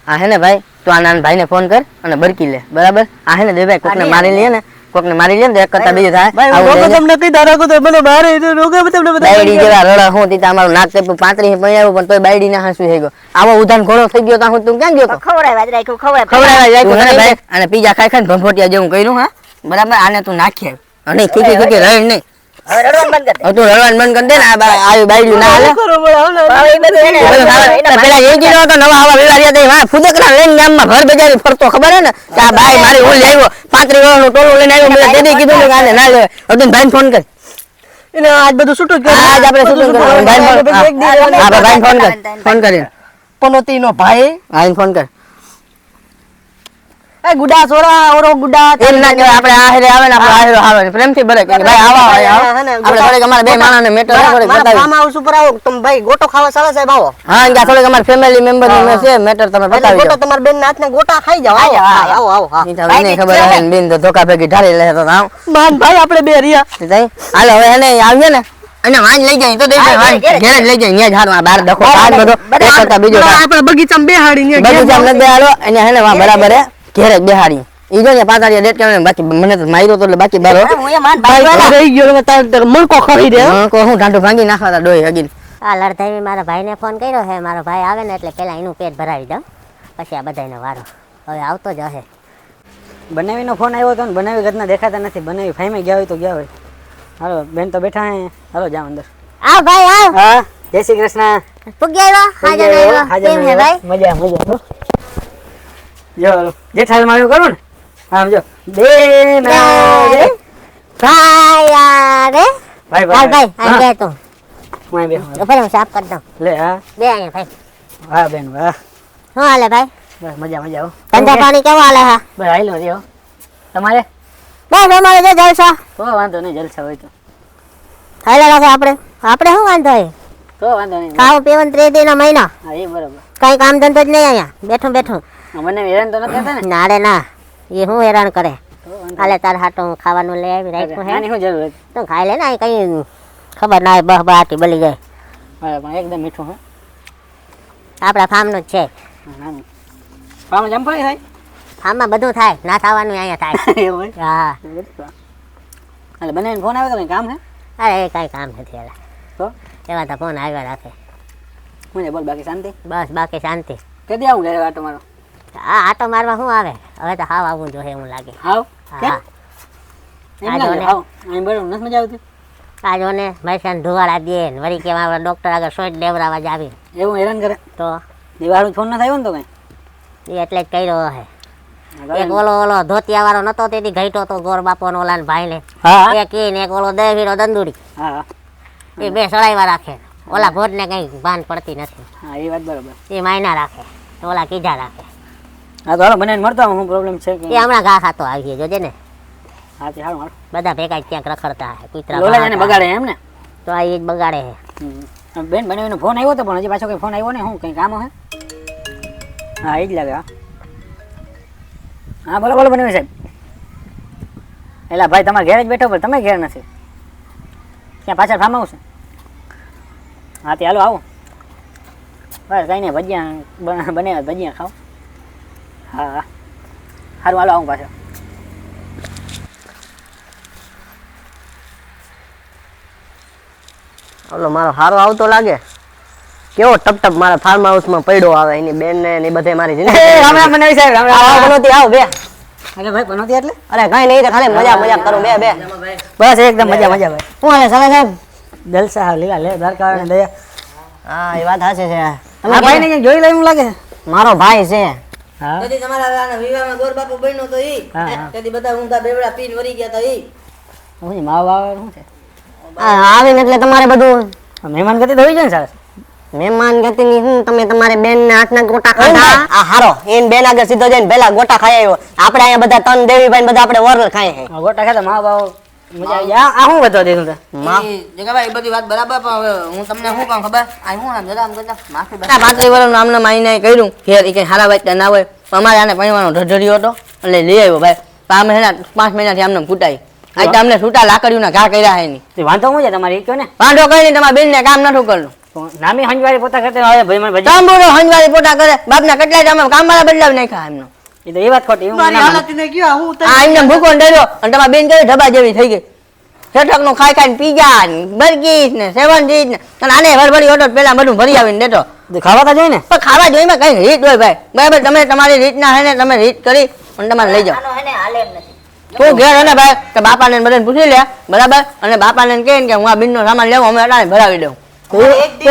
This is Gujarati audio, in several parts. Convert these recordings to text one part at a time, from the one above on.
આ હે ને ભાઈ તું આ નાના ભાઈને ફોન કર અને બરકી લે બરાબર આ હે ને દે ભાઈ કોકને મારી લે ને કોકને મારી લે ને એક કરતા બીજું થાય ભાઈ હું રોકો તમને કઈ દારા કો તો મને મારે રોકો તમને બધા બાયડી જેવા રડા હું તી તમારું નાક તે 35 પૈયાવું પણ તોય બાયડી ના હાસુ થઈ ગયો આવો ઉધાન ઘોડો થઈ ગયો તા હું તું ક્યાં ગયો તો ખવડાવવા જ રાખ્યું ખવડાવવા રાખ્યું ભાઈ અને પીઝા ખાઈ ખાઈને ભંભોટિયા જેવું કર્યું હા બરાબર આને તું નાખી અને ખીકી ખીકી રહી નહીં હવે રડવાનું બંધ કર તું રડવાનું બંધ કર દે ને આ બાયડી ના હાલે કરો બોલા પેલા એ કીધો તો નવા આવા વિવારિયા દે હા ફુદકરા લઈને ગામમાં ઘર બજારી ફરતો ખબર હે ને કે આ ભાઈ મારી ઓલ આવ્યો 35 વર્ષનું ટોલું લઈને આવ્યો મેં દેદી કીધું કે આને ના લે અર્જુન ભાઈને ફોન કર એને આજ બધું છૂટું કે આજ આપણે શૂટિંગ કરવાનું ભાઈને ફોન કરી પનોતી નો ભાઈ આઈને ફોન કર એ ગુડા સોરા ઓરો ગુડા એમ ના કે આપણે આહેરે આવે ને આપણે આહેરો આવે પ્રેમથી બરે કે ભાઈ આવા આપણે થોડીક અમારા બે માણસને મેટર થોડીક બતાવી ફાર્મ હાઉસ ઉપર આવો તમે ભાઈ ગોટો ખાવા સાલા સાહેબ આવો હા કે થોડીક અમારા ફેમિલી મેમ્બર નું છે મેટર તમે બતાવી ગોટો તમાર બેન ના હાથને ગોટા ખાઈ જાવ આવો આવો હા ઈ તો એને ખબર હે ને બેન તો ધોકા ભેગી ઢાળી લે તો આવ માન ભાઈ આપણે બે રિયા તઈ હાલ હવે એને આવીએ ને અને વાંજ લઈ જાય તો દે વાંજ ઘરે લઈ જાય ન્યા ઝાડમાં બાર ડખો બાર બધો એક કરતા બીજો આપણે બગીચામાં બેહાડી ને બગીચામાં ન બેહાડો અને હેને વા બરાબર હે ઘરે બેહાડી ઈ જો ને પાતાળિયા ડેટ કેમ બાકી મને તો માર્યો તો એટલે બાકી બારો હું એ માન ભાઈ રહી ગયો તાર મણકો ખરી દે કો હું ઢાંઢો ભાંગી નાખવા ડોય હગીન આ લડધાઈ મારા ભાઈને ફોન કર્યો છે મારો ભાઈ આવે ને એટલે પેલા એનું પેટ ભરાવી દઉં પછી આ બધાયનો વારો હવે આવતો જ હશે બનાવીનો ફોન આવ્યો હતો ને બનાવી ઘરના દેખાતા નથી બનાવી ફાઈમે ગયા હોય તો ગયા હોય હાલો બેન તો બેઠા હે હાલો જાવ અંદર આવ ભાઈ આવ હા જય શ્રી કૃષ્ણ પુગ્યા આવ્યા હાજર આવ્યો કેમ હે ભાઈ મજા મજા જો જેઠાલ માં આવ્યો કરું ને આમ જો બેન આવે ભાઈ યાર ભાઈ હાલ ભાઈ આ બે તો હું અહીં બેઠો ફરી હું સાફ કરી દઉં લે હા બે અહીંયા ભાઈ વાહ બેન વાહ શું હાલે ભાઈ બસ મજા મજા આવો ધંધા પાણી કેવો હાલે હા બસ હાલો રહ્યો તમારે બસ અમારે તો જલસા તો વાંધો નહીં જલસા હોય તો હાલે રાખે આપણે શું વાંધો હે તો વાંધો નહીં ખાવું પીવાનું 3 દિનનો મહિનો હા એ બરોબર કઈ કામ ધંધો જ નહીં અહીંયા બેઠું મને હેરાન તો નથી થતા ને ના રે ના એ હું હેરાન કરે હાલે તાર હાટો હું ખાવાનું લઈ આવી રાખ્યું હે આની શું જરૂર હતી તો ખાઈ લે ને અહીં કઈ ખબર ના હોય બહ આટી બળી જાય બરાબર પણ એકદમ મીઠું હે આપણા ફાર્મનું જ છે પામ જંપાઈ થાય ફાર્મમાં બધું થાય ના થવાનું અહીંયા થાય એવું હોય હા એટલે બનાવીને ફોન આવ્યો તો કંઈ કામ હે અરે એ કાંઈ કામ નથી એલા તો એવા તો ફોન આવ્યા રાખે હું બોલ બાકી શાંતિ બસ બાકી શાંતિ કદી આવું ઘરે આટો મારો આ આટો મારવા શું આવે હવે તો હાવ આવવું જોઈએ એવું લાગે આવ હા એમ ના આવ અહીં બરોબર નથી મજા આવતી આ જો ને મહેસાન ધુવાડા દે ને વળી કે આપણા ડૉક્ટર આગળ સોટ લેવડાવવા જ આવી એવું હેરાન કરે તો દિવાળું ફોન નથી આવ્યો ને તો કંઈ એ એટલે જ કર્યો હે એક ઓલો ધોતિયા વાળો નતો તેથી ઘઈટો તો ગોર બાપો નો ઓલા ભાઈ ને હા એક ઈ ને એક ઓલો દેવીરો દંદુડી હા એ બે સળાઈવા રાખે ઓલા ભોટ ને કઈ ભાન પડતી નથી હા એ વાત બરોબર એ માયના રાખે ઓલા કીધા રાખે હા તો હાલો બનાવીને મળતો હું પ્રોબ્લેમ છે કે એ હમણાં ઘા ખાતો આવી જોજે ને હા તે સારું હાલો બધા ભેગા જ ક્યાંક રખડતા હે કૂતરા લોલા જાને બગાડે એમ ને તો આ એ જ બગાડે હે બેન બનાવીનો ફોન આવ્યો તો પણ હજી પાછો કંઈ ફોન આવ્યો ને હું કંઈ કામ હે હા એ જ લાગે હા બોલો બોલો બનાવી સાહેબ એલા ભાઈ તમારે ઘેર જ બેઠો પણ તમે ઘેર નથી ક્યાં પાછળ ફાર્મ આવશે હા તે હાલો આવો બસ કંઈ નહીં ભજીયા બનાવ્યા ભજીયા ખાઓ હા હા સારું હાલો આવું પાછળ ઓલો મારો હારો આવતો લાગે કેવો ટપ ટપ મારા ફાર્મ હાઉસ માં પડ્યો આવે એની બેન ને એ બધે મારી જિંદગી રામ રામ બનાવી સાહેબ રામ રામ બનોતી આવ બે અરે ભાઈ બનોતી એટલે અરે કઈ નહીં તો ખાલી મજા કરું બે બસ એકદમ મજા ભાઈ શું હાલે સાલા સાહેબ જલસા હા લીલા લે દ્વારકા ને દયા હા એ વાત સાચી છે આ ભાઈ ને જોઈ લે એમ લાગે મારો ભાઈ છે હા તેથી તમારા વિવાહમાં ગોર બાપુ બન્યો તો ઈ તેથી બધા ઊંધા બેવડા પીન વરી ગયા તો ઈ હું માવ આવે શું છે આવીને એટલે તમારે બધું મહેમાન ગતિ તો હોય છે ને સાહેબ મહેમાન ગતિ ની હું તમે તમારે બેન ના હાથના ગોટા ખાધા આ હારો એન બેન આગળ સીધો જઈને પેલા ગોટા ખાઈ આવ્યો આપણે અહીંયા બધા તન દેવી ભાઈ બધા આપણે વર ખાય છે ગોટા ખાતા મા બાવ મજા આવી આ શું વધવા દેતું તે જગાભાઈ એ બધી વાત બરાબર પણ હવે હું તમને શું કહું ખબર આ હું આમ જરા આમ કરતા માફી બસ 35 વર્ષનું આમને માઈને કર્યું ઘેર ઈ કઈ હારા વાટતા ના હોય અમારે આને પૈવાનો ઢઢરિયો હતો એટલે લઈ આવ્યો ભાઈ આમે હેના 5 મહિનાથી આમને કૂટાઈ આ તમને છૂટા લાકડીઓના ઘા કર્યા હે ની વાંધો શું છે તમારી કયો ને વાંધો કઈ નહીં તમારા બેન ને કામ નતું કરવું નામી હંજવારી પોતા કરતા હવે ભાઈ મને ભજી તાંબુરો હંજવારી પોતા કરે બાપના કેટલાય તમે કામવાળા બદલાવી નાખ્યા એમનો એ તો એ વાત ખોટી એવું મારી ના હાલત ને ગયો હું આ એમને ભૂકો ને ડર્યો અને તમારા બેન કેવી ઢબા જેવી થઈ ગઈ છટક નું ખાઈ ખાઈને પીઝા ને બર્ગીસ ને સેવન ચીઝ ને અને આને વરભરી ઓર્ડર પેલા બધું ભરી આવીને દેતો માને. ખાવા તો જોઈએ ને પણ ખાવા જોઈએ માં કઈ રીત હોય ભાઈ બરાબર તમે તમારી રીતના હે ને તમે રીત કરી અને તમારે લઈ જાઓ આનો હે ને હાલે એમ નથી તું ઘેર હે ને ભાઈ કે બાપાને ને બધાને પૂછી લે બરાબર અને બાપાને કહે ને કે હું આ બિનનો સામાન લેવું અમે અટાણે ભરાવી દઉં તો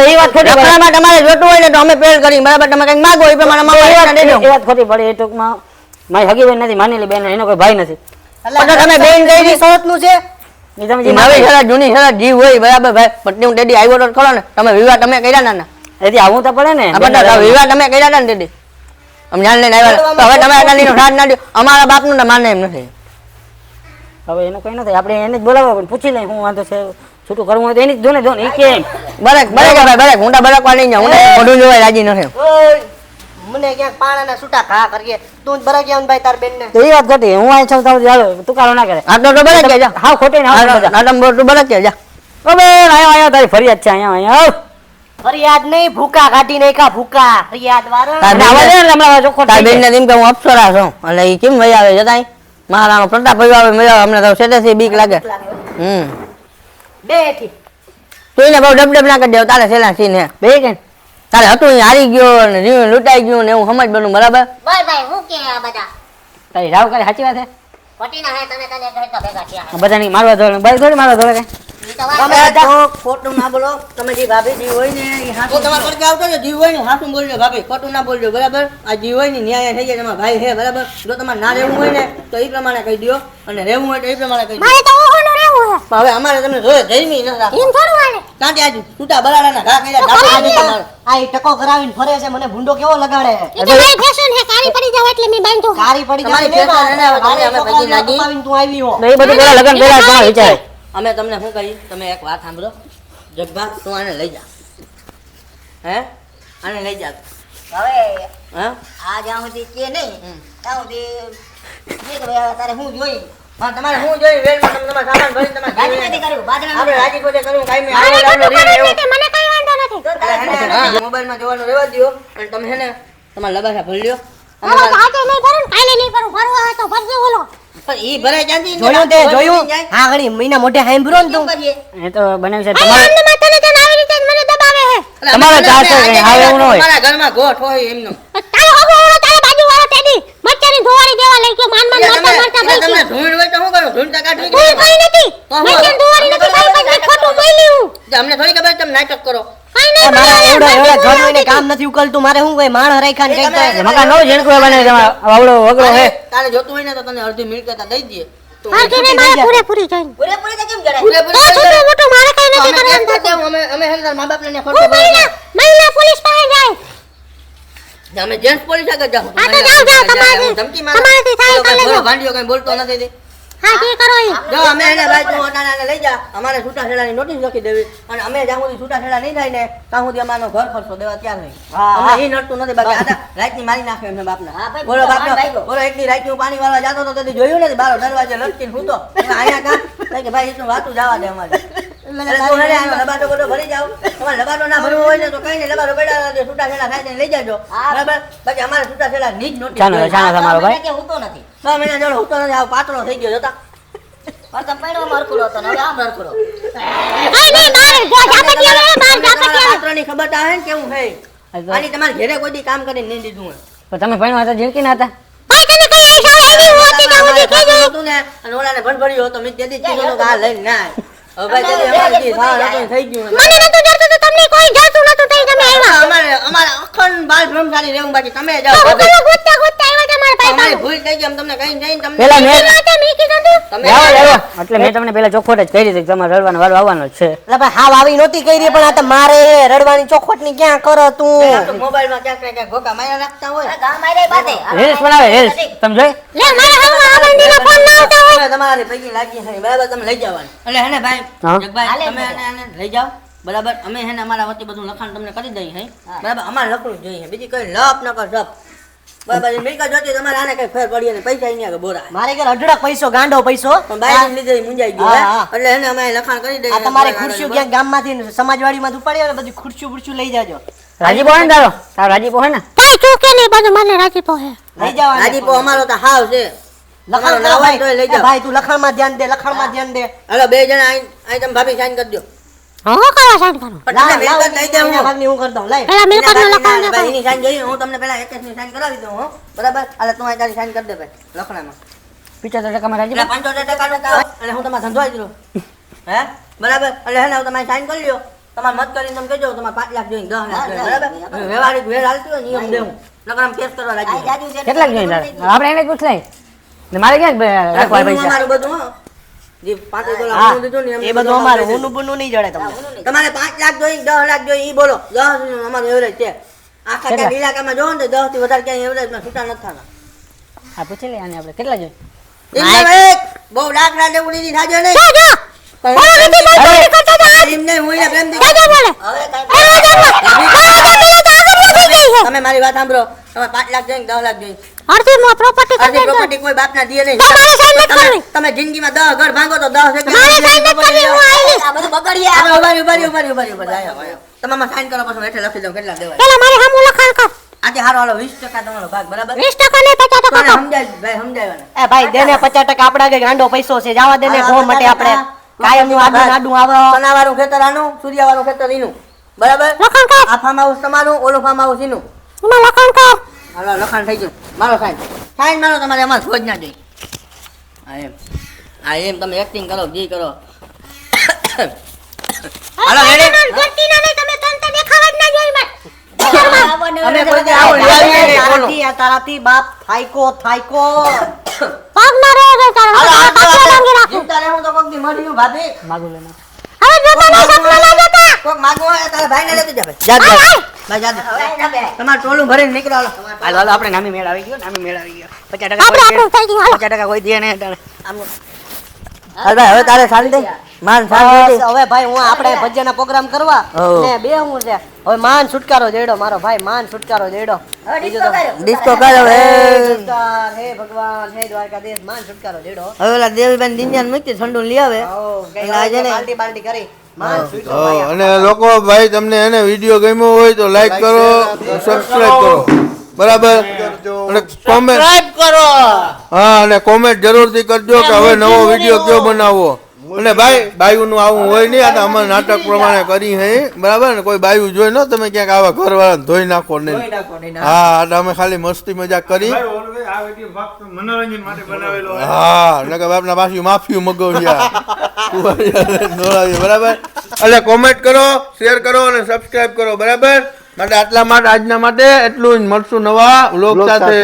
એ વાત ખોટી પડે. રખડામાં તમારે જોતું હોય ને તો અમે પેડ કરી બરાબર તમે કંઈક માગો એ પ્રમાણે અમારે દઈ દઉં એ વાત ખોટી પડે એ ટૂંકમાં મારી હગી બેન નથી માનેલી બેન એનો કોઈ ભાઈ નથી પણ તો તમે બેન કહી દી શરત નું છે એ તમે એ જે નવી શરત જૂની શરત જીવ હોય બરાબર ભાઈ પત્ની હું ડેડી આવ્યો તો ખરો ને તમે વિવાહ તમે કર્યા ના એથી આવું તો પડે ને આ વિવાહ તમે કર્યા હતા ને ડેડી અમે જાણ લઈને આવ્યા તો હવે તમે અટાણીનો સાથ ના દો અમારા બાપનું ને માને એમ નથી હવે એનું કઈ નથી આપણે એને જ બોલાવો પણ પૂછી લઈ હું વાંધો છે છૂટું કરવું હોય તો એની જ જોને જો ને એ કેમ બરેક બરેક ભાઈ બરેક હું બરકવા નહીં જાઉં હું મોઢું જોવાય રાજી નથી ઓય મને ક્યાંક પાણાના છૂટા ઘા કરીએ તું જ બરા ગયા ભાઈ તાર બેન ને તો એ વાત ખોટી હું અહીં છું તો ચાલો તુકારો ના કરે આ તો બરક કે જા હાવ ખોટી ને હાવ બધા નાટમ બોલ તું બરક કે જા ઓ બેન આયો તારી ફરિયાદ છે અહીંયા આવ ફરિયાદ નહીં ભૂકા કાઢી નાખ્યા ભૂકા ફરિયાદ વાળા તાર અને આવા દે ને હમણાં ચોખ્ખો તાર થઈ બેન જાય. ને તેમ કે હું અપ્સરા છું એટલે એ કેમ વહી આવે જતાય મહારાણો પ્રતાપ ભાઈ આવે મજા અમને તો સેટેથી બીક લાગે બે થી તું એને બહુ ડબ ના કરી દેવ તારે સેલા સીન હે બે કે તારે હતું અહીં હારી ગયો ને જીવ લૂંટાઈ ગયું ને એવું સમજ બનું બરાબર ભાઈ હું કે આ બધા તારી રાવ કરે સાચી વાત છે ખોટીના હે તને તને ઘરતા ભેગા થયા આ બધાની મારવા ધોરણ બાઈ થોડી મારવા ધોરણ કઈ ઈ તો વાત તમે છે. તો ખોટું ના બોલો તમે જે ભાભી જીવ હોય ને એ હાથ તમારે પડકે આવતો ને જીવ હોય ને હાથું બોલજો ભાભી ખોટું ના બોલજો બરાબર આ જીવ હોય ને ન્યાય થઈ જાય તમારા ભાઈ હે બરાબર જો તમારે ના રહેવું હોય ને તો એ પ્રમાણે કહી દો અને રહેવું હોય તો એ પ્રમાણે કહી દો મારે તો ઓહોનું રહેવું હે પણ હવે અમારે તમને જોયે જઈમી નથી રાખવું. એમ થોડું હાલે કાંટે આજ છૂટા બરાડાના ઘા કર્યા ડાબુ આજી તમારે. આ ઈ ટકો કરાવીને ફરે છે મને ભૂંડો કેવો લગાડે ઈ તો મારી ફેશન હે કાળી પડી જાવ એટલે મેં બાંધ્યું કારી પડી તમારી જાય ફેશન એને હવે તમને અમે પછી લાગી. તું આવી હો એ બધું પેલા લગન પેલા તમારે વિચારે અમે તમને શું કહી તમે એક વાત સાંભળો જગભા તું આને લઈ જા હે આને લઈ જા હવે હા આ જ્યાં સુધી કે નહીં ત્યાં સુધી જે કે ભાઈ તારે હું જોઈ હા તમારે શું જોઈ વેલમાં તમે તમારા સામાન ભરીને તમારે રાજી જીવીને- નથી કરવું બાદમાં આપણે રાજી કોતે કરવું કાંઈ મેં મારે આવડો બધું આવડો રીત કરવું જ એવું. નથી, મને કઈ વાંધો નથી હા, મોબાઈલમાં જોવાનું રહેવા દ્યો અને તમે હે ને તમારા લબાસા ભરી લ્યો હવે તો આજે નહીં ભરું ને કાલે નહીં ભરું ભરવો હોય તો ભરજો બોલો પણ ઈ ભરાય ક્યાંથી? જોયું તે જોયું જાય. હા ઘણી મહિના મોઢે હાંભળ્યો ને તું શું કરીએ? એ તો બનાવી છે આ તમારે એમને માથાને તને આવી રીતે જ મને દબાવે હે એટલે તમારે અમે ચારસો આજે કઈ, હવે એવું ન હોય. તમારા ઘરમાં ગોઠ હોય એમનો. તારો હગો ઓળો તારા બાજુ વાળો ટેડી મચ્છરની ધોવાડી દેવા લઈ ગયો માન એટલે મારતા તમે- મારતા એટલે ભાઈ તમને ધૂળ હોય તો શું કરું? ધૂળ તો કાઢવી જ કોઈ પડે. કઈ નથી તો હું મચ્છર ધોવાડી નથી કાઈ કઈ ખોટું બોલી હું તો અમને થોડી ખબર છે તમે નાટક કરો. કઈ એ નહીં મારા બોલાવે, એવડા બાકી ઘર ને બોલાવતી કામ નથી ઉકલતું મારે શું કોઈ માણ હરાઈ ખાને કઈ થાય મકાન નવું ઝીણકું બને તમારે આવડો વગડો હે તારે જોતું હોય ને તો તને અડધી મિલકત દઈ દઈએ. તો હા કે નહીં, મારે પૂરેપૂરી જોઈને પૂરેપૂરી તો કેમ જણાય? તો પૂરેપૂરી તો છોટું મોટું મારે કઈ અમે નથી કરવાનું કેસ થતું. કરતા અમે હે ને તારા મા બાપને ને હું ખોટું બોલીએ. મહિલા પોલીસ પાસે જાય અમે જેન્ટ્સ પોલીસ આગળ જાઓ. હા તો જાઓ, જાઓ, તમારાથી- હું ધમકી મારું. તમારાથી થાય તો કોઈ કરી લેજો. ભલો ભાંડિયો કઈ બોલતો નથી તે. હા જે કરો ઈ જો અમે એને ભાઈ તું અટાણાને લઈ જા અમારે છૂટાછેડાની નોટિસ લખી દેવી અને અમે જ્યાં સુધી છૂટાછેડા નહીં થાય ને ત્યાં સુધી અમારો ઘર ખર્ચો દેવા તૈયાર હોય. હા, અમને ઈ નડતું નથી બાકી આટા રાતની મારી નાખે એમને બાપને. હા, ભાઈ, બોલો બાપનો ભાઈ, ભાઈ. બોલો એકની રાતની હું પાણી વાળવા જાતો તો તેથી જોયું નથી બારો દરવાજે લટકીને સૂતો. એટલે અહીંયા કાં? એટલે કે ભાઈ એટલું વાતું જવા દે અમારે. એટલે તું હેડે આનો લબાટો બધો ભરી જાવ. તમારે લબાટો ના ભરવો હોય ને તો કઈ નહીં લબાટો પડ્યા રહેશે. છૂટાછેડા થાય ને લઈ જાજો. બરાબર? બાકી અમારે છૂટાછેડા ની જ નોટિસ ચાલો, જોઈએ. ચાલો. તમારો ભાઈ? કે હું તો નથી 6 મહિના જોડે હું તો નથી આવો પાતળો થઈ ગયો જોતા. પણ તમે પડ્યો મરકુડો તો ને હવે આમ મરકુડો કઈ નહીં મારે જો જાપટી આવે માર જાપટી આવે પાત્રની ખબર તો આવે ને કેવું હે આની તમારે ઘરે કોઈ દી કામ કરીને નહીં દીધું હોય. તો તમે ભણવા હતા ઝીણકી ના હતા ભાઈ તને કઈ આઈસા આવી હોતી તો ઉધી થઈ ગઈ હતું ને અને ઓલાને ભણભણ્યો હતો મેં તેથી જ કીધું હતું કે આ લઈને ના આય. હવે ભાઈ તેથી અમારે જે સારા હતું એ થઈ ગયું મને નતું ડરતું તો તમને કોઈ ડરતું નતું તઈ તમે આવ્યા અમારે અખંડ બાલ બ્રહ્મચારી રહેવું બાકી તમે જાઓ હું ભાભી. કોનો ગોતતા ગોતતા આવ્યા તમારા ભાઈ અમારી ભૂલ થઈ ગઈ અમે તમને કઈ જઈને તમને પેલા મેં મી કીધું તું તમે લાવો, લાવો. એટલે મેં તમને પેલા ચોખવટ જ કરી દીધી કે તમારે રડવાનો વારો આવવાનો જ છે એટલે ભાઈ હાવ આવી નહોતી કરી પણ આ તો મારે રડવાની ચોખવટ ની ક્યાં કરો તું મોબાઈલમાં ક્યાંક ને ક્યાંક ઘોકા માર્યા રાખતા હોય ગામ આઈ બાતે રીલ્સ બનાવે રીલ્સ તમે જોઈ લે મારા હાવ આનંદીના ફોન ના આવતા હોય તમે તમારી પૈકી લાગી છે બરાબર તમે લઈ જવાનું એટલે હે ને ભાઈ હા. જગભાઈ હાલે તમે એને લઈ જાઓ બરાબર અમે હે ને અમારા વતી બધું લખાણ તમને કરી દઈએ હે બરાબર અમારે લખવું જ જોઈએ બીજી કોઈ લપ ન કર સપ બરાબર એ મિલકત જોતી તમારે આને કઈ ફેર પડી ને પૈસા અહીંયા બોરા મારે ઘર અઢળક પૈસો ગાંડો પૈસો પણ બાઈ લીધે ઈ મુંજાઈ ગયો હા, હા. એટલે એને અમે લખાણ કરી દઈએ આ તમારે ખુરશીઓ ક્યાંક ગામમાંથી ને સમાજવાડીમાં ઉપાડી આવે ને બધી ખુરશીઓ બુરશીઓ લઈ જાજો રાજીપો હે ને તારો રાજીપો હે ને કાઈ તું કે નહીં બધું મને રાજીપો હે લઈ જવા રાજીપો અમારો તો હાવ છે લખાણ ના કરો હોય તોય લઈ ભાઈ જાઓ. ભાઈ તું લખાણમાં ધ્યાન દે લખાણમાં ધ્યાન દે હાલો બે જણા અહીં તમે ભાભી સાઈન કરી દો હું કરવા સાઈન કરું પણ લાવ, તમને લાવ, મિલકત દઈ દે હું ભાગની હું કરી દઉં લઈ પેલા મિલકત નું લખાણ ભાઈ લખાણ એની સાઈન જોઈએ હું તમને પેલા 21 ની સાઈન કરાવી દઉં હો બરાબર એટલે તમારે તારી સાઈન કરી દે ભાઈ લખણામાં 75% માં રાજીપો એટલે 75% નો કામ એટલે હું તમારે ધંધો આવી દઉં હે બરાબર એટલે હે ને હું તમારી સાઈન કરી લ્યો તમારે મત કરીને તમે કહેજો તમારે 5 લાખ જોઈએ 10 લાખ જોઈએ બરાબર વ્યવહારિક વેર હાલતી હોય નિયમ દેવું નકર આમ કેસ કરવા લાગી કેટલાક જોઈએ તારે આપણે એને પૂછ લઈ ને મારે ક્યાં રાખવા પૈસા અમારું બધું હો જે 35 હા લાખ દીધું ને એ બધું અમારું ઊનું બુનું નહીં જડે તમને તમારે 5 લાખ જોઈએ 10 લાખ જોઈએ ઈ બોલો 10 અમારું એવરેજ છે આખા કેટલા? ક્યાંક ઇલાકામાં જોવો ને તો 10 થી વધારે ક્યાંય એવરેજમાં છૂટા નથી થતા હા પૂછી લે આને આપણે કેટલા જોઈએ એમને એક બહુ દાખલા દેવું નહીં થાજો નહીં એમને હું એને પ્રેમથી તમે મારી વાત સાંભળો તમે 5 લાખ જોઈએ 10 લાખ જોઈએ અડધી માં પ્રોપર્ટી અડધી પ્રોપર્ટી કોઈ બાપના દીએ નહીં મારે sign નથી કરવી. તમે જિંદગીમાં 10 ઘર ભાંગો તો 10 એક મારે સાઈન નથી કરવી હું આવીશ આ બધું બગડી આપણે ઉભારી આયો તમે માં સાઈન કરો પછી હેઠે લખી દઉં કેટલા દેવાય પેલા મારે સામું લખાણ કર આજે હારો હાલો 20% તમારો ભાગ બરાબર 20% ને 50% કોને સમજાય ભાઈ સમજાવવાના એ ભાઈ દેને 50% આપડા કે ગાંડો પૈસો છે જવા દેને ઘો માટે આપણે કાયમ નું આડું આડું આવે સોનાવાળું ખેતર આનું સૂર્યાવાળું ખેતર એનું બરાબર લખાણ કર આ ફાર્મ હાઉસ તમારું ઓલું ફાર્મ હાઉસ એનું એમાં લખાણ કર હાલો લખાણ થઈ ગયું મારો સાઈન મારો તમારે અમારે ખોજ ના જઈ હા એમ તમે એક્ટિંગ કરો જે કરો હાલો રેડી ગોતીના નહીં તમે તંતે દેખાવા જ ના જોઈ મત અમે કોઈ દી આવું લઈ આવીએ નહીં, બોલો. તારાથી બાપ થાયકો પગ ના રહે છે તારો હાલો હાલો, પાછો લાંગી રાખો જીવતા રહે હું તો કોક દી મરી ગયું ભાભી માગું લેના હવે જોતા ના સપના ના જોતા કોક માગવું હોય તારા ભાઈને લેતી જા ભાઈ જા ભાઈ જા દે તમારું ટોલું ભરીને નીકળો હાલો હાલો હાલો આપણે નામી મેળ આવી ગયો 50% આપણે આપણું થઈ ગયું હાલો 50% કોઈ દે નહીં તારે હાલ ભાઈ હવે તારે શાંતિ માન શાંતિ બસ હવે ભાઈ હું આપણે ભજ્યાના પ્રોગ્રામ કરવા હોવ. ને બે હું છે હવે માન છુટકારો દેડો મારો ભાઈ માન છુટકારો દેડો બીજું તો ડિસ્કો કરો હે હે છુટકાર, હે ભગવાન હે દ્વારકાધીશ માન છુટકારો દેડો હવે ઓલા દેવીબેન દિંડિયાને મૂકી ઠંડુ લઈ આવે હોવ, ગઈ એટલે આજે વખતે ને બાલટી બાલટી કરી માન છુટકો હા, ભાઈ અને લોકો ભાઈ તમને એને વિડીયો ગમ્યો હોય તો લાઈક કરો સબસ્ક્રાઇબ કરો બરાબર અને કોમેન્ટ કરો હા અને કોમેન્ટ જરૂરથી કરજો કે હવે નવો વિડીયો કયો બનાવવો અને ભાઈ બાયુનું આવું હોય નહીં આ તો અમે નાટક પ્રમાણે કરી હે બરાબર ને કોઈ બાયુ જોઈ ન તમે ક્યાંક આવા ઘરવાળાને ધોઈ નાખો નહીં હા આ તો અમે ખાલી મસ્તી મજાક કરી મનોરંજન માટે બનાવેલો હા નકર બાપના પાછી માફિયું મગવ્યા દોડાવી બરાબર એટલે કોમેન્ટ કરો શેર કરો અને સબસ્ક્રાઇબ કરો બરાબર માટે આટલા માટે આજના માટે એટલું જ મળશું નવા વ્લોગ સાથે